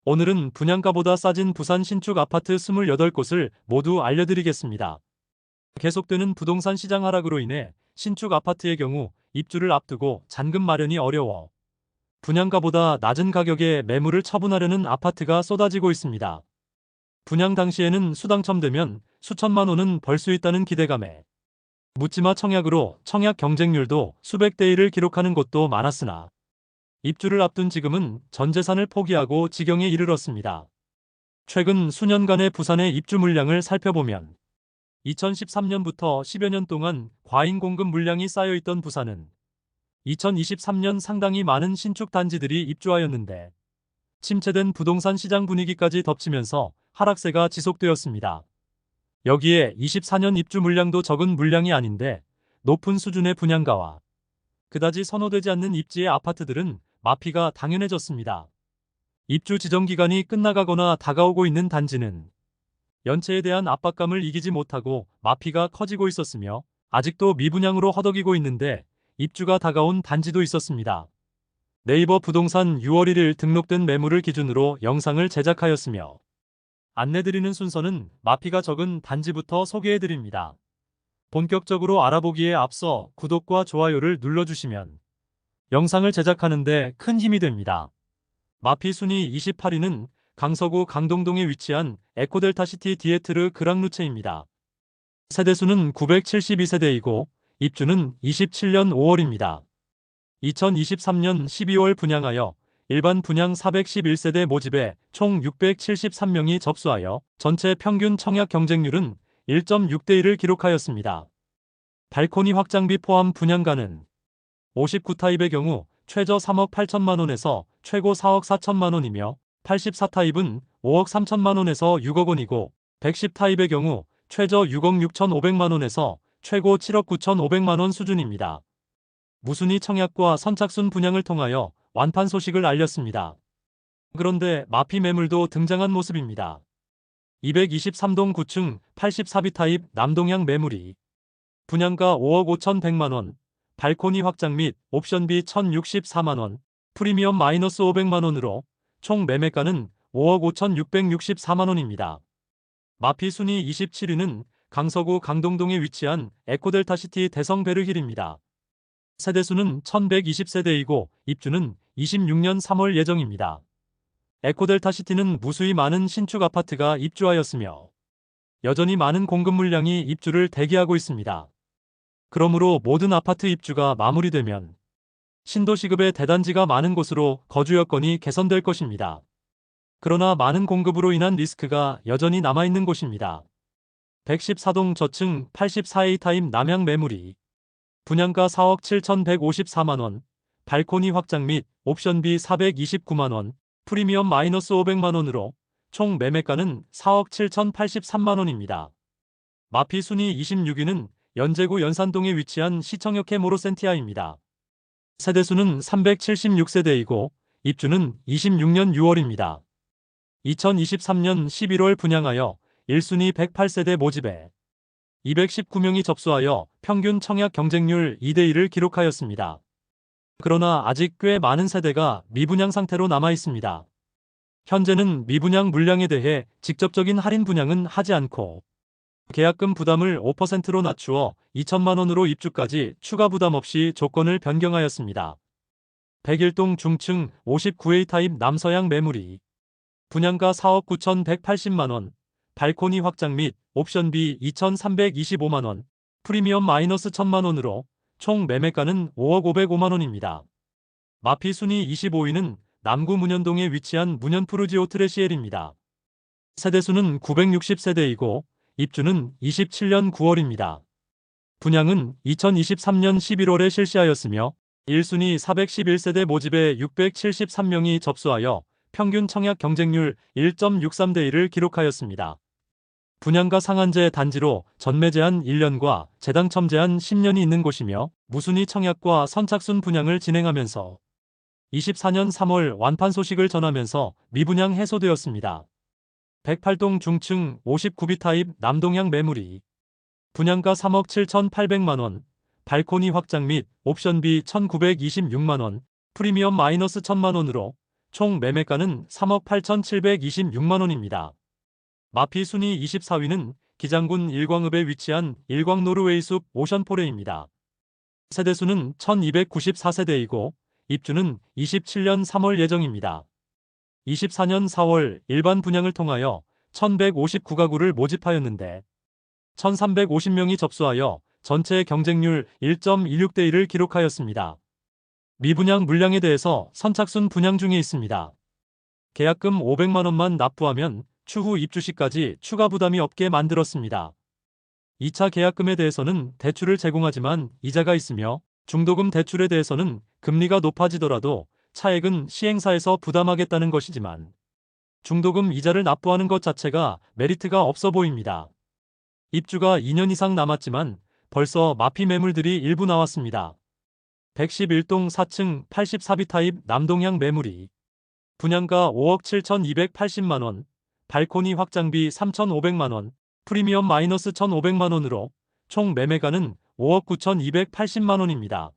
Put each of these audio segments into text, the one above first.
오늘은 분양가보다 싸진 부산 신축 아파트 28곳을 모두 알려드리겠습니다. 계속되는 부동산 시장 하락으로 인해 신축 아파트의 경우 입주를 앞두고 잔금 마련이 어려워 분양가보다 낮은 가격에 매물을 처분하려는 아파트가 쏟아지고 있습니다. 분양 당시에는 수당첨되면 수천만 원은 벌 수 있다는 기대감에 묻지마 청약으로 청약 경쟁률도 수백 대 1을 기록하는 곳도 많았으나 입주를 앞둔 지금은 전 재산을 포기하고 지경에 이르렀습니다. 최근 수년간의 부산의 입주 물량을 살펴보면 2013년부터 10여 년 동안 과잉 공급 물량이 쌓여있던 부산은 2023년 상당히 많은 신축 단지들이 입주하였는데 침체된 부동산 시장 분위기까지 덮치면서 하락세가 지속되었습니다. 여기에 24년 입주 물량도 적은 물량이 아닌데 높은 수준의 분양가와 그다지 선호되지 않는 입지의 아파트들은 마피가 당연해졌습니다. 입주 지정 기간이 끝나가거나 다가오고 있는 단지는 연체에 대한 압박감을 이기지 못하고 마피가 커지고 있었으며 아직도 미분양으로 허덕이고 있는데 입주가 다가온 단지도 있었습니다. 네이버 부동산 6월 1일 등록된 매물을 기준으로 영상을 제작하였으며 안내드리는 순서는 마피가 적은 단지부터 소개해드립니다. 본격적으로 알아보기에 앞서 구독과 좋아요를 눌러주시면 영상을 제작하는데 큰 힘이 됩니다. 마피 순위 28위는 강서구 강동동에 위치한 에코델타시티 디에트르 그랑루체입니다. 세대수는 972세대이고 입주는 27년 5월입니다. 2023년 12월 분양하여 일반 분양 411세대 모집에 총 673명이 접수하여 전체 평균 청약 경쟁률은 1.6대 1을 기록하였습니다. 발코니 확장비 포함 분양가는 59타입의 경우 최저 3억 8천만 원에서 최고 4억 4천만 원이며 84타입은 5억 3천만 원에서 6억 원이고 110타입의 경우 최저 6억 6천5백만 원에서 최고 7억 9천5백만 원 수준입니다. 무순위 청약과 선착순 분양을 통하여 완판 소식을 알렸습니다. 그런데 마피 매물도 등장한 모습입니다. 223동 9층 84비 타입 남동향 매물이 분양가 5억 5천100만 원, 발코니 확장 및 옵션비 1,064만 원, 프리미엄 마이너스 500만 원으로 총 매매가는 5억 5천664만 원입니다. 마피 순위 27위는 강서구 강동동에 위치한 에코델타시티 대성베르힐입니다. 세대수는 1120세대이고 입주는 26년 3월 예정입니다. 에코델타시티는 무수히 많은 신축 아파트가 입주하였으며 여전히 많은 공급 물량이 입주를 대기하고 있습니다. 그러므로 모든 아파트 입주가 마무리되면 신도시급의 대단지가 많은 곳으로 거주 여건이 개선될 것입니다. 그러나 많은 공급으로 인한 리스크가 여전히 남아있는 곳입니다. 114동 저층 84A 타입 남향 매물이 분양가 4억 7,154만 원, 발코니 확장 및 옵션비 429만 원, 프리미엄 마이너스 500만 원으로 총 매매가는 4억 7,083만 원입니다. 마피 순위 26위는 연제구 연산동에 위치한 시청역회 모로센티아입니다. 세대수는 376세대이고 입주는 26년 6월입니다. 2023년 11월 분양하여 1순위 108세대 모집에 219명이 접수하여 평균 청약 경쟁률 2대 1을 기록하였습니다. 그러나 아직 꽤 많은 세대가 미분양 상태로 남아 있습니다. 현재는 미분양 물량에 대해 직접적인 할인 분양은 하지 않고 계약금 부담을 5%로 낮추어 2천만 원으로 입주까지 추가 부담 없이 조건을 변경하였습니다. 101동 중층 59A 타입 남서향 매물이 분양가 4억 9,180만 원, 발코니 확장 및 옵션비 2,325만 원, 프리미엄 마이너스 1,000만 원으로 총 매매가는 5억 505만 원입니다. 마피 순위 25위는 남구 문현동에 위치한 문현푸르지오 트레시엘입니다. 세대수는 960세대이고 입주는 27년 9월입니다. 분양은 2023년 11월에 실시하였으며 1순위 411세대 모집에 673명이 접수하여 평균 청약 경쟁률 1.63대 1을 기록하였습니다. 분양가 상한제 단지로 전매 제한 1년과 재당첨 제한 10년이 있는 곳이며 무순위 청약과 선착순 분양을 진행하면서 24년 3월 완판 소식을 전하면서 미분양 해소되었습니다. 108동 중층 59비 타입 남동향 매물이 분양가 3억 7,800만 원, 발코니 확장 및 옵션비 1,926만 원, 프리미엄 마이너스 1,000만 원으로 총 매매가는 3억 8,726만 원입니다. 마피 순위 24위는 기장군 일광읍에 위치한 일광 노르웨이숲 오션포레입니다. 세대수는 1294세대이고 입주는 27년 3월 예정입니다. 24년 4월 일반 분양을 통하여 1159가구를 모집하였는데 1350명이 접수하여 전체 경쟁률 1.16대 1을 기록하였습니다. 미분양 물량에 대해서 선착순 분양 중에 있습니다. 계약금 500만 원만 납부하면 추후 입주 시까지 추가 부담이 없게 만들었습니다. 2차 계약금에 대해서는 대출을 제공하지만 이자가 있으며 중도금 대출에 대해서는 금리가 높아지더라도 차액은 시행사에서 부담하겠다는 것이지만 중도금 이자를 납부하는 것 자체가 메리트가 없어 보입니다. 입주가 2년 이상 남았지만 벌써 마피 매물들이 일부 나왔습니다. 111동 4층 84B 타입 남동향 매물이 분양가 5억 7,280만 원, 발코니 확장비 3,500만 원, 프리미엄 마이너스 1,500만 원으로 총 매매가는 5억 9,280만 원입니다.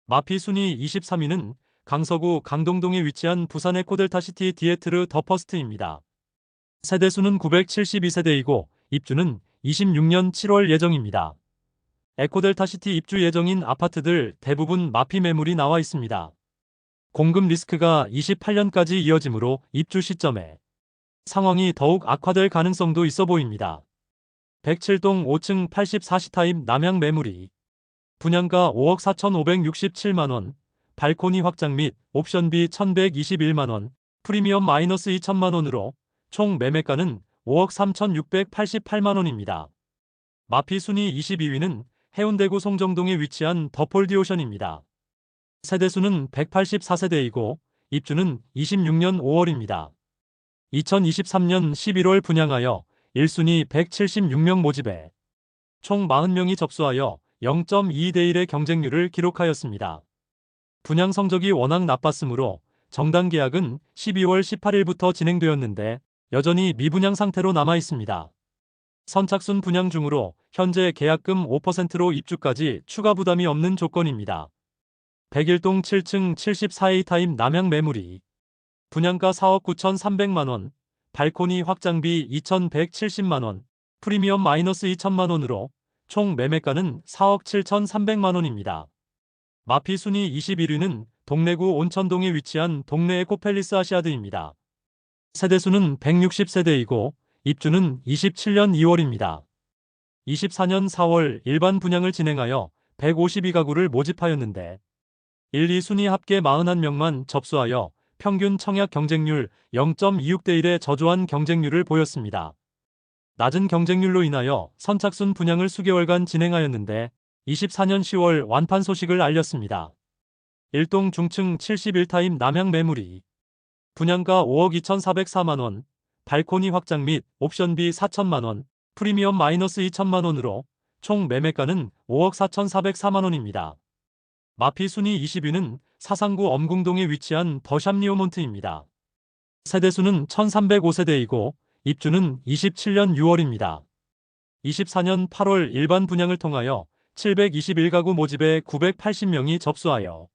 마피 순위 23위는 강서구 강동동에 위치한 부산 에코델타시티 디에트르 더 퍼스트입니다. 세대수는 972세대이고 입주는 26년 7월 예정입니다. 에코델타시티 입주 예정인 아파트들 대부분 마피 매물이 나와 있습니다. 공급 리스크가 28년까지 이어지므로 입주 시점에 상황이 더욱 악화될 가능성도 있어 보입니다. 107동 5층 84시 타입 남향 매물이 분양가 5억 4,567만 원, 발코니 확장 및 옵션비 1,121만 원, 프리미엄 마이너스 2천만 원으로 총 매매가는 5억 3,688만 원입니다. 마피 순위 22위는 해운대구 송정동에 위치한 더폴디오션입니다. 세대수는 184세대이고 입주는 26년 5월입니다. 2023년 11월 분양하여 1순위 176명 모집에 총 40명이 접수하여 0.22대 1의 경쟁률을 기록하였습니다. 분양 성적이 워낙 나빴으므로 정당 계약은 12월 18일부터 진행되었는데 여전히 미분양 상태로 남아 있습니다. 선착순 분양 중으로 현재 계약금 5%로 입주까지 추가 부담이 없는 조건입니다. 101동 7층 74A 타입 남향 매물이 분양가 4억 9,300만 원, 발코니 확장비 2,170만 원, 프리미엄 마이너스 2천만 원으로 총 매매가는 4억 7,300만 원입니다. 마피 순위 21위는 동래구 온천동에 위치한 동래 에코팰리스 아시아드입니다. 세대수는 160세대이고 입주는 27년 2월입니다. 24년 4월 일반 분양을 진행하여 152가구를 모집하였는데 1, 2순위 합계 41명만 접수하여 평균 청약 경쟁률 0.26대 1의 저조한 경쟁률을 보였습니다. 낮은 경쟁률로 인하여 선착순 분양을 수개월간 진행하였는데 24년 10월 완판 소식을 알렸습니다. 1동 중층 71타입 남향 매물이 분양가 5억 2,404만 원, 발코니 확장 및 옵션비 4천만 원, 프리미엄 마이너스 2천만 원으로 총 매매가는 5억 4,404만 원입니다. 마피 순위 20위는 사상구 엄궁동에 위치한 더샵 리오몬트입니다. 세대수는 1,305세대이고 입주는 27년 6월입니다. 24년 8월 일반 분양을 통하여 721가구 모집에 980명이 접수하여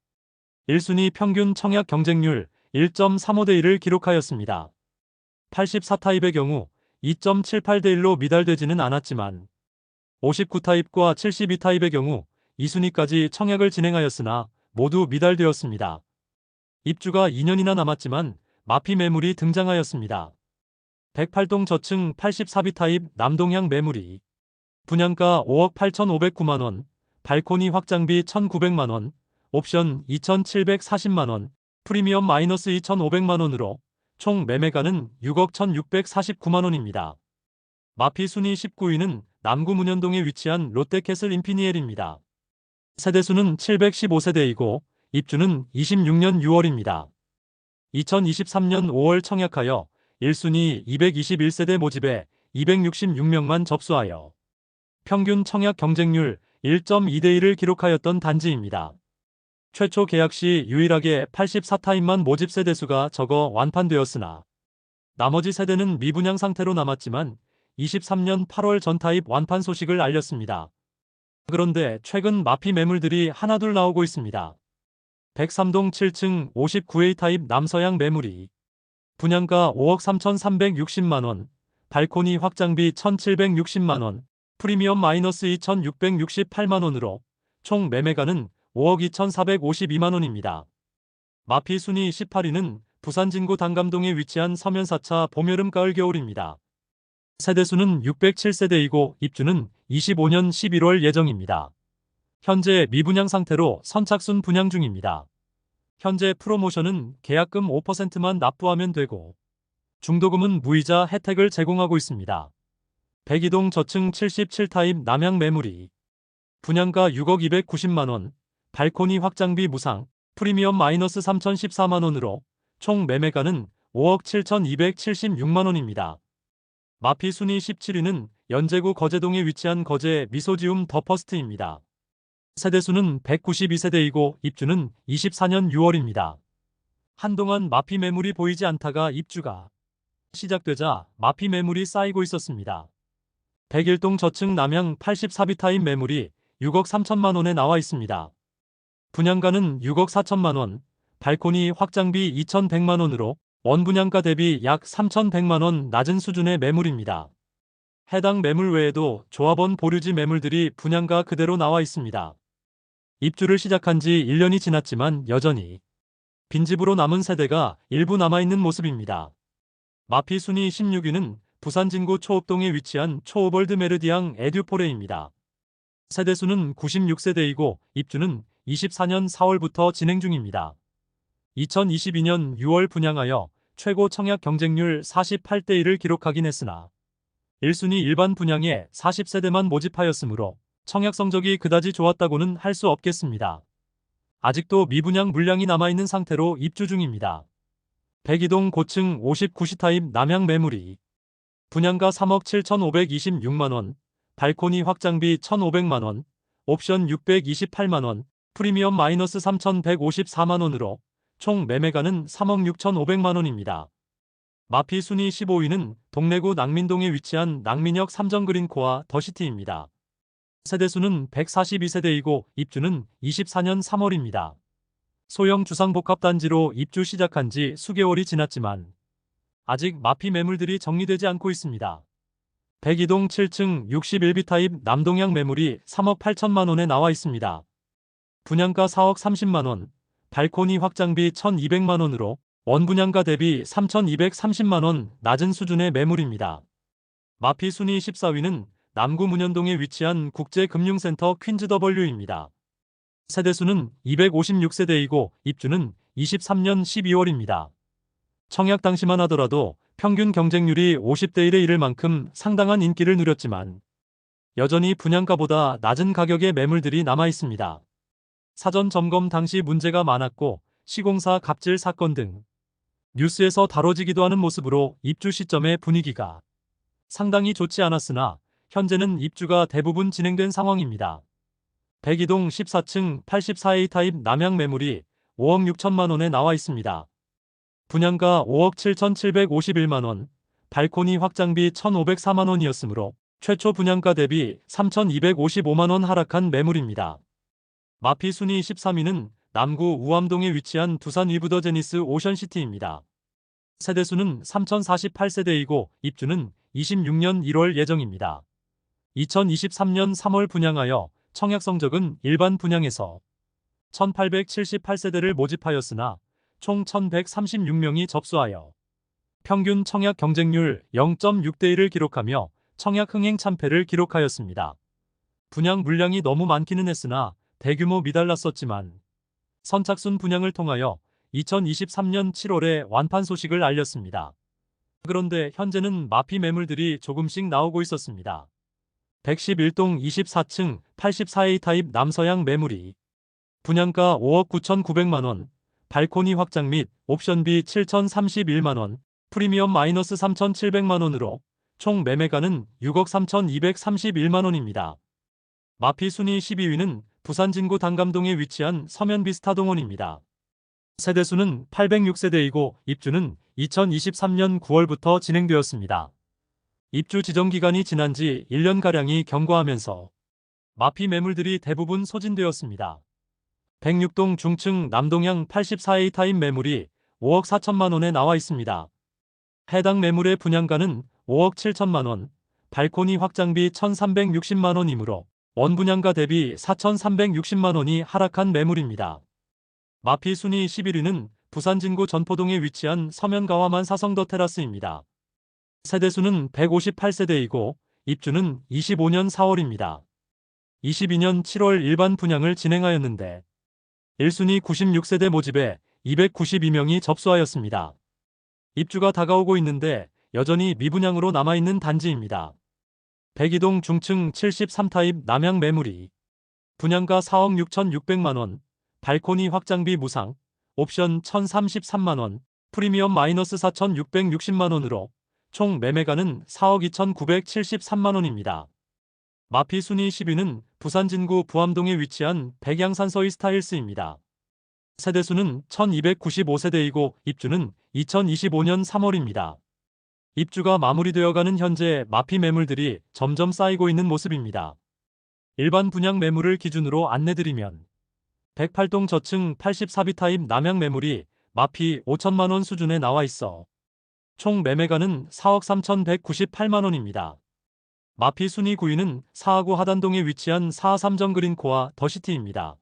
1순위 평균 청약 경쟁률 1.35대 1을 기록하였습니다. 84타입의 경우 2.78대 1로 미달되지는 않았지만 59타입과 72타입의 경우 2순위까지 청약을 진행하였으나 모두 미달되었습니다. 입주가 2년이나 남았지만 마피 매물이 등장하였습니다. 108동 저층 84B 타입 남동향 매물이 분양가 5억 8,509만 원, 발코니 확장비 1,900만 원, 옵션 2,740만 원, 프리미엄 마이너스 2,500만 원으로 총 매매가는 6억 1,649만 원입니다. 마피 순위 19위는 남구 문현동에 위치한 롯데캐슬 인피니엘입니다. 세대수는 715세대이고 입주는 26년 6월입니다. 2023년 5월 청약하여 1순위 221세대 모집에 266명만 접수하여 평균 청약 경쟁률 1.2대 1을 기록하였던 단지입니다. 최초 계약 시 유일하게 84타입만 모집 세대수가 적어 완판되었으나 나머지 세대는 미분양 상태로 남았지만 23년 8월 전타입 완판 소식을 알렸습니다. 그런데 최근 마피 매물들이 하나둘 나오고 있습니다. 103동 7층 59A 타입 남서양 매물이 분양가 5억 3,360만원, 발코니 확장비 1,760만원, 프리미엄 마이너스 2,668만원으로 총 매매가는 5억 2,452만원입니다. 마피 순위 18위는 부산 진구 단감동에 위치한 서면 4차 봄, 여름, 가을, 겨울입니다. 세대수는 607세대이고 입주는 25년 11월 예정입니다. 현재 미분양 상태로 선착순 분양 중입니다. 현재 프로모션은 계약금 5%만 납부하면 되고 중도금은 무이자 혜택을 제공하고 있습니다. 102동 저층 77타입 남양 매물이 분양가 6억 290만원, 발코니 확장비 무상, 프리미엄 마이너스 3,014만원으로 총 매매가는 5억 7,276만원입니다. 마피 순위 17위는 연제구 거제동에 위치한 거제 미소지움 더 퍼스트입니다. 세대수는 192세대이고 입주는 24년 6월입니다. 한동안 마피 매물이 보이지 않다가 입주가 시작되자 마피 매물이 쌓이고 있었습니다. 101동 저층 남양 84비 타입 매물이 6억 3천만원에 나와 있습니다. 분양가는 6억 4천만원, 발코니 확장비 2,100만원으로 원분양가 대비 약 3,100만원 낮은 수준의 매물입니다. 해당 매물 외에도 조합원 보류지 매물들이 분양가 그대로 나와 있습니다. 입주를 시작한 지 1년이 지났지만 여전히 빈집으로 남은 세대가 일부 남아있는 모습입니다. 마피 순위 16위는 부산 진구 초읍동에 위치한 초오벌드 메르디앙 에듀포레입니다. 세대수는 96세대이고 입주는 24년 4월부터 진행 중입니다. 2022년 6월 분양하여 최고 청약 경쟁률 48대1을 기록하긴 했으나 1순위 일반 분양에 40세대만 모집하였으므로 청약 성적이 그다지 좋았다고는 할 수 없겠습니다. 아직도 미분양 물량이 남아있는 상태로 입주 중입니다. 102동 고층 59시 타입 남양 매물이 분양가 3억 7,526만원, 발코니 확장비 1,500만원, 옵션 628만원, 프리미엄 마이너스 3,154만원으로 총 매매가는 3억 6,500만원입니다. 마피 순위 15위는 동래구 낭민동에 위치한 낭민역 삼정그린코아 더시티입니다. 세대수는 142세대이고 입주는 24년 3월입니다. 소형 주상복합단지로 입주 시작한 지 수개월이 지났지만 아직 마피 매물들이 정리되지 않고 있습니다. 102동 7층 61비 타입 남동향 매물이 3억 8천만원에 나와 있습니다. 분양가 4억 30만원, 발코니 확장비 1,200만원으로 원분양가 대비 3,230만원 낮은 수준의 매물입니다. 마피 순위 14위는 남구 문현동에 위치한 국제금융센터 퀸즈더블유입니다. 세대수는 256세대이고 입주는 23년 12월입니다. 청약 당시만 하더라도 평균 경쟁률이 50대1에 이를 만큼 상당한 인기를 누렸지만 여전히 분양가보다 낮은 가격의 매물들이 남아 있습니다. 사전 점검 당시 문제가 많았고 시공사 갑질 사건 등 뉴스에서 다뤄지기도 하는 모습으로 입주 시점의 분위기가 상당히 좋지 않았으나 현재는 입주가 대부분 진행된 상황입니다. 102동 14층 84A 타입 남양 매물이 5억 6천만원에 나와 있습니다. 분양가 5억 7,751만원, 발코니 확장비 1,504만원이었으므로 최초 분양가 대비 3,255만원 하락한 매물입니다. 마피 순위 13위는 남구 우암동에 위치한 두산 위브더 제니스 오션시티입니다. 세대수는 3,048세대이고 입주는 26년 1월 예정입니다. 2023년 3월 분양하여 청약 성적은 일반 분양에서 1,878세대를 모집하였으나 총 1,136명이 접수하여 평균 청약 경쟁률 0.6대1을 기록하며 청약 흥행 참패를 기록하였습니다. 분양 물량이 너무 많기는 했으나 대규모 미달랐었지만 선착순 분양을 통하여 2023년 7월에 완판 소식을 알렸습니다. 그런데 현재는 마피 매물들이 조금씩 나오고 있었습니다. 111동 24층 84A 타입 남서양 매물이 분양가 5억 9,900만원, 발코니 확장 및 옵션비 7,031만원, 프리미엄 마이너스 3,700만원으로 총 매매가는 6억 3,231만원입니다. 마피 순위 12위는 부산 진구 단감동에 위치한 서면비스타동원입니다. 세대수는 806세대이고 입주는 2023년 9월부터 진행되었습니다. 입주 지정 기간이 지난 지 1년가량이 경과하면서 마피 매물들이 대부분 소진되었습니다. 106동 중층 남동향 84A 타입 매물이 5억 4천만 원에 나와 있습니다. 해당 매물의 분양가는 5억 7천만 원, 발코니 확장비 1,360만 원이므로 원분양가 대비 4,360만 원이 하락한 매물입니다. 마피 순위 11위는 부산 진구 전포동에 위치한 서면가와만 사성더 테라스입니다. 세대수는 158세대이고 입주는 25년 4월입니다. 22년 7월 일반 분양을 진행하였는데 1순위 96세대 모집에 292명이 접수하였습니다. 입주가 다가오고 있는데 여전히 미분양으로 남아있는 단지입니다. 102동 중층 73타입 남향 매물이 분양가 4억 6,600만원, 발코니 확장비 무상, 옵션 1,033만원, 프리미엄 마이너스 4,660만원으로 총 매매가는 4억 2,973만원입니다. 마피 순위 10위는 부산 진구 부암동에 위치한 백양산 서이스타일스입니다. 세대수는 1295세대이고 입주는 2025년 3월입니다. 입주가 마무리되어가는 현재 마피 매물들이 점점 쌓이고 있는 모습입니다. 일반 분양 매물을 기준으로 안내드리면 108동 저층 84비 타입 남향 매물이 마피 5천만원 수준에 나와 있어 총 매매가는 4억 3,198만원입니다. 마피 순위 9위는 사하구 하단동에 위치한 사하삼정 그린코아 더시티입니다.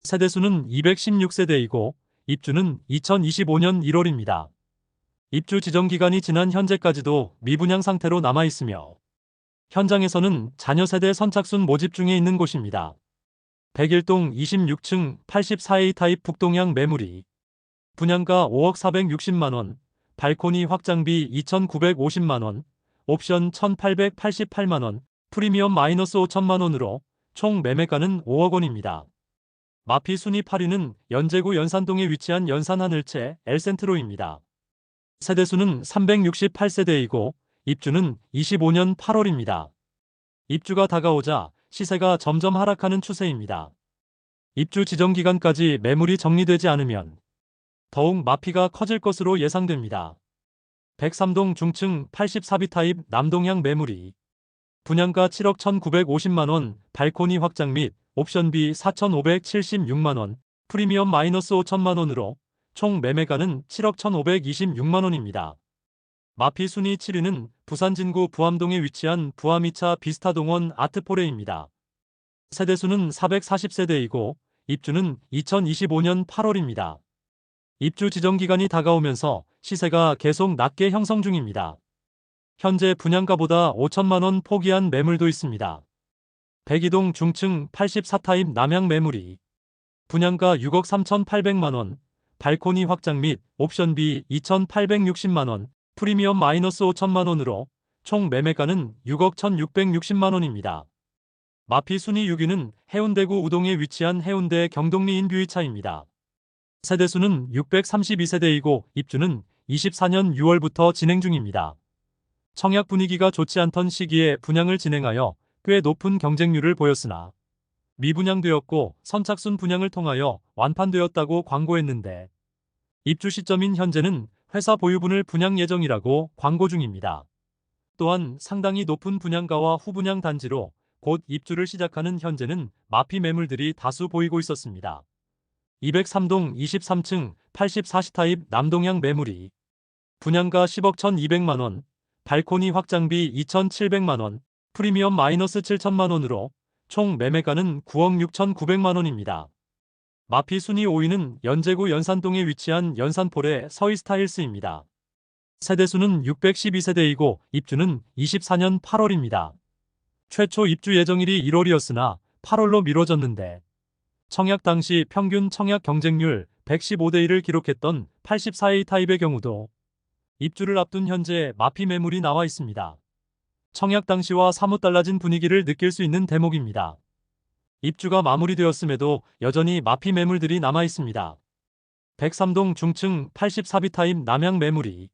세대수는 216세대이고 입주는 2025년 1월입니다. 입주 지정기간이 지난 현재까지도 미분양 상태로 남아있으며 현장에서는 자녀 세대 선착순 모집 중에 있는 곳입니다. 101동 26층 84A 타입 북동향 매물이 분양가 5억 460만원, 발코니 확장비 2,950만원, 옵션 1,888만원, 프리미엄 마이너스 5천만원으로 총 매매가는 5억 원입니다. 마피 순위 8위는 연제구 연산동에 위치한 연산하늘채 엘센트로입니다. 세대수는 368세대이고 입주는 25년 8월입니다. 입주가 다가오자 시세가 점점 하락하는 추세입니다. 입주 지정기간까지 매물이 정리되지 않으면 더욱 마피가 커질 것으로 예상됩니다. 103동 중층 84비 타입 남동향 매물이 분양가 7억 1,950만원, 발코니 확장 및 옵션비 4,576만원, 프리미엄 마이너스 5천만원으로 총 매매가는 7억 1,526만원입니다. 마피 순위 7위는 부산 진구 부암동에 위치한 부암 2차 비스타동원 아트포레입니다. 세대수는 440세대이고 입주는 2025년 8월입니다. 입주 지정기간이 다가오면서 시세가 계속 낮게 형성 중입니다. 현재 분양가보다 5천만원 포기한 매물도 있습니다. 102동 중층 84타입 남향 매물이 분양가 6억 3,800만원, 발코니 확장 및 옵션비 2,860만원, 프리미엄 마이너스 5천만원으로 총 매매가는 6억 1,660만원입니다. 마피 순위 6위는 해운대구 우동에 위치한 해운대 경동리 인뷰이차입니다. 세대수는 632세대이고 입주는 24년 6월부터 진행 중입니다. 청약 분위기가 좋지 않던 시기에 분양을 진행하여 꽤 높은 경쟁률을 보였으나 미분양되었고 선착순 분양을 통하여 완판되었다고 광고했는데 입주 시점인 현재는 회사 보유분을 분양 예정이라고 광고 중입니다. 또한 상당히 높은 분양가와 후분양 단지로 곧 입주를 시작하는 현재는 마피 매물들이 다수 보이고 있었습니다. 203동 23층 84시 타입 남동향 매물이 분양가 10억 1,200만원, 발코니 확장비 2,700만원, 프리미엄 마이너스 7천만원으로 총 매매가는 9억 6,900만원입니다. 마피 순위 5위는 연제구 연산동에 위치한 연산폴의 서이스타일스입니다. 세대수는 612세대이고 입주는 24년 8월입니다. 최초 입주 예정일이 1월이었으나 8월로 미뤄졌는데 청약 당시 평균 청약 경쟁률 115대1을 기록했던 84A 타입의 경우도 입주를 앞둔 현재 마피 매물이 나와 있습니다. 청약 당시와 사뭇 달라진 분위기를 느낄 수 있는 대목입니다. 입주가 마무리되었음에도 여전히 마피 매물들이 남아 있습니다. 103동 중층 84비 타입 남향 매물이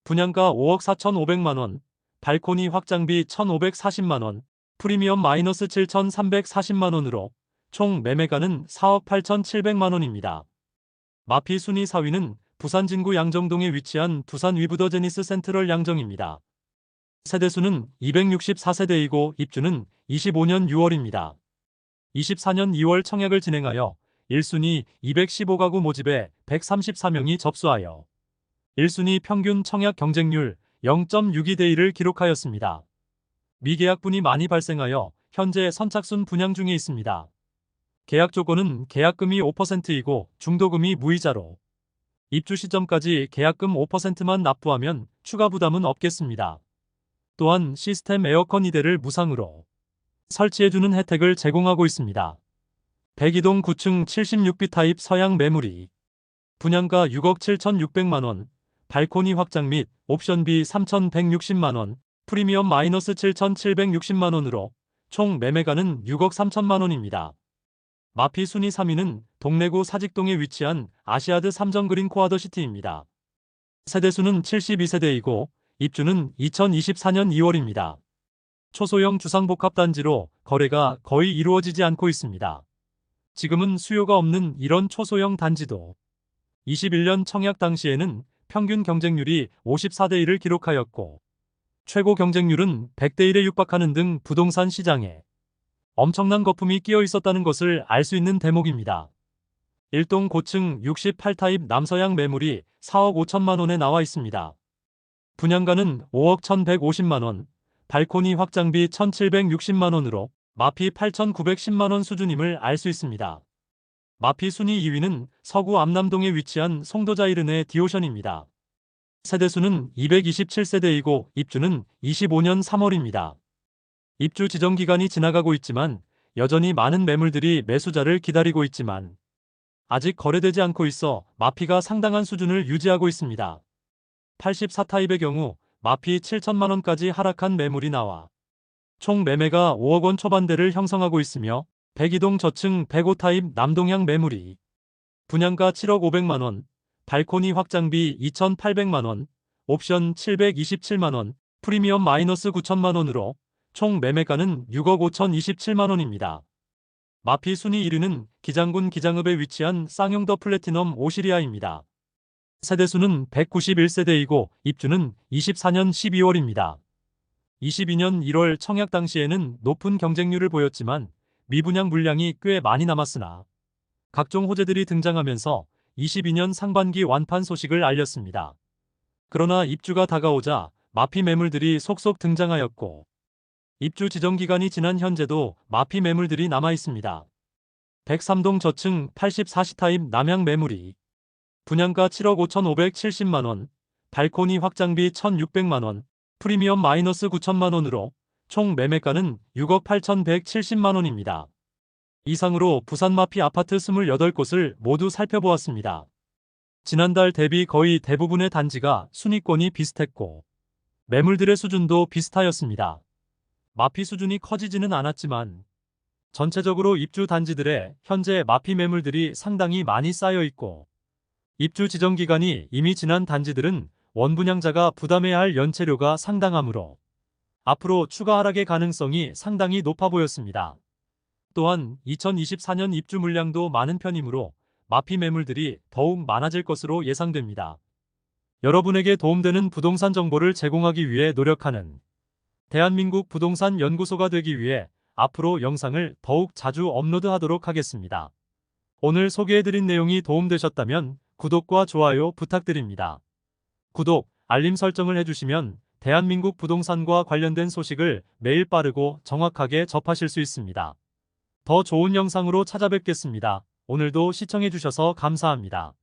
분양가 5억 4,500만원, 발코니 확장비 1,540만원, 프리미엄 마이너스 7,340만원으로 총 매매가는 4억 8,700만원입니다. 마피 순위 4위는 부산 진구 양정동에 위치한 두산 위브더 제니스 센트럴 양정입니다. 세대수는 264세대이고 입주는 25년 6월입니다. 24년 2월 청약을 진행하여 1순위 215가구 모집에 134명이 접수하여 1순위 평균 청약 경쟁률 0.62대 1을 기록하였습니다. 미계약분이 많이 발생하여 현재 선착순 분양 중에 있습니다. 계약 조건은 계약금이 5%이고 중도금이 무이자로 입주 시점까지 계약금 5%만 납부하면 추가 부담은 없겠습니다. 또한 시스템 에어컨 2대를 무상으로 설치해주는 혜택을 제공하고 있습니다. 백이동 9층 76B 타입 서양 매물이 분양가 6억 7,600만원, 발코니 확장 및 옵션비 3,160만원, 프리미엄 마이너스 7,760만원으로 총 매매가는 6억 3천만원입니다. 마피 순위 3위는 동래구 사직동에 위치한 아시아드 삼정그린 코아더시티입니다. 세대수는 72세대이고 입주는 2024년 2월입니다. 초소형 주상복합단지로 거래가 거의 이루어지지 않고 있습니다. 지금은 수요가 없는 이런 초소형 단지도 21년 청약 당시에는 평균 경쟁률이 54대 1을 기록하였고 최고 경쟁률은 100대 1에 육박하는 등 부동산 시장에 엄청난 거품이 끼어 있었다는 것을 알 수 있는 대목입니다. 1동 고층 68타입 남서양 매물이 4억 5천만 원에 나와 있습니다. 분양가는 5억 1,150만원, 발코니 확장비 1,760만원으로 마피 8,910만원 수준임을 알 수 있습니다. 마피 순위 2위는 서구 암남동에 위치한 송도자이른의 디오션입니다. 세대수는 227세대이고 입주는 25년 3월입니다. 입주 지정 기간이 지나가고 있지만 여전히 많은 매물들이 매수자를 기다리고 있지만 아직 거래되지 않고 있어 마피가 상당한 수준을 유지하고 있습니다. 84타입의 경우 마피 7천만원까지 하락한 매물이 나와 총 매매가 5억 원 초반대를 형성하고 있으며 백이동 저층 105타입 남동향 매물이 분양가 7억 5백만원, 발코니 확장비 2,800만원, 옵션 727만원, 프리미엄 마이너스 9천만원으로 총 매매가는 6억 5,027만원입니다. 마피 순위 1위는 기장군 기장읍에 위치한 쌍용 더 플래티넘 오시리아입니다. 세대수는 191세대이고 입주는 24년 12월입니다. 22년 1월 청약 당시에는 높은 경쟁률을 보였지만 미분양 물량이 꽤 많이 남았으나 각종 호재들이 등장하면서 22년 상반기 완판 소식을 알렸습니다. 그러나 입주가 다가오자 마피 매물들이 속속 등장하였고 입주 지정 기간이 지난 현재도 마피 매물들이 남아 있습니다. 103동 저층 84시 타입 남향 매물이 분양가 7억 5,570만원, 발코니 확장비 1,600만원, 프리미엄 마이너스 9천만원으로 총 매매가는 6억 8,170만원입니다. 이상으로 부산 마피 아파트 28곳을 모두 살펴보았습니다. 지난달 대비 거의 대부분의 단지가 순위권이 비슷했고 매물들의 수준도 비슷하였습니다. 마피 수준이 커지지는 않았지만 전체적으로 입주 단지들의 현재 마피 매물들이 상당히 많이 쌓여 있고 입주 지정 기간이 이미 지난 단지들은 원분양자가 부담해야 할 연체료가 상당하므로 앞으로 추가 하락의 가능성이 상당히 높아 보였습니다. 또한 2024년 입주 물량도 많은 편이므로 마피 매물들이 더욱 많아질 것으로 예상됩니다. 여러분에게 도움되는 부동산 정보를 제공하기 위해 노력하는 대한민국 부동산 연구소가 되기 위해 앞으로 영상을 더욱 자주 업로드하도록 하겠습니다. 오늘 소개해드린 내용이 도움되셨다면 구독과 좋아요 부탁드립니다. 구독, 알림 설정을 해주시면 대한민국 부동산과 관련된 소식을 매일 빠르고 정확하게 접하실 수 있습니다. 더 좋은 영상으로 찾아뵙겠습니다. 오늘도 시청해주셔서 감사합니다.